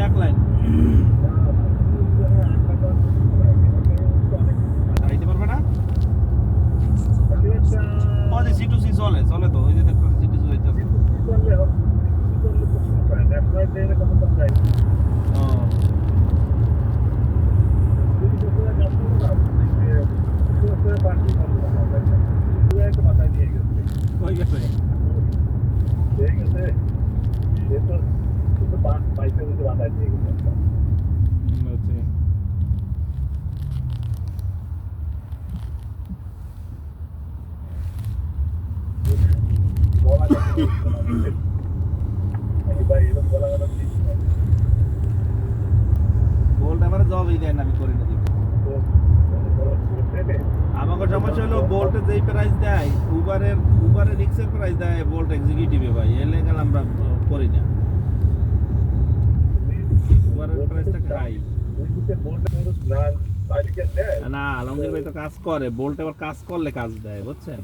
এক লাইন আইতে পারবে না ওই সি টু সি চলে চলে তো ওই যে দেখো সি টু সি যাইতেছে কই গেছে বোল্ট আমার জবই দেয় না আমি করি না আমাকে সমস্যা হলো বোল্টে যেই প্রাইস দেয় উবারের রিক্সের প্রাইস দেয় বোল্ট এক্সিকিউটিভে ভাই এর লেগে আমরা করি না উবারের প্রাইসটা খাই না আলমগীর ভাই তো কাজ করে বোল্ট আবার কাজ করলে কাজ দেয় বুঝছেন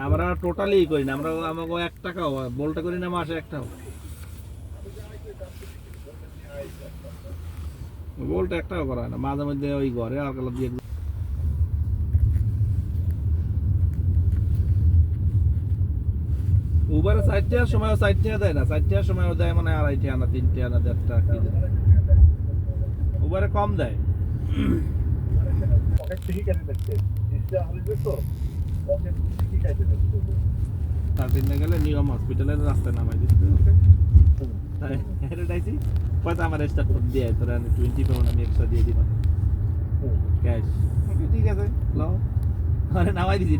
আমরা টোটালি করি না আমরা আমাকে 1 টাকাও বোল্টে করি না মাসে 1 টাকাও বোল্ট 1 টাকাও করা হয় না মাঝে মধ্যে ওই ঘরে আর কালা দিয়ে উবারে 60 টাকার সময় 60 টাকা দেয় না 60 টাকার সময় দেয় মানে 2.5 টাকা না 3 টাকা না 1.5 টাকা কি দেয় উবারে কম দেয় তার দিন গেলে নিয়ম হসপিটালের রাস্তায় নামাই দিচ্ছে এটাইছি পয়সা আমার স্টার্ট করে দিয়ে তোরা 20 পাউন্ড আমি এক্সট্রা দিয়ে দিবা ক্যাশ ঠিক আছে নাও আরে নামাই দিছি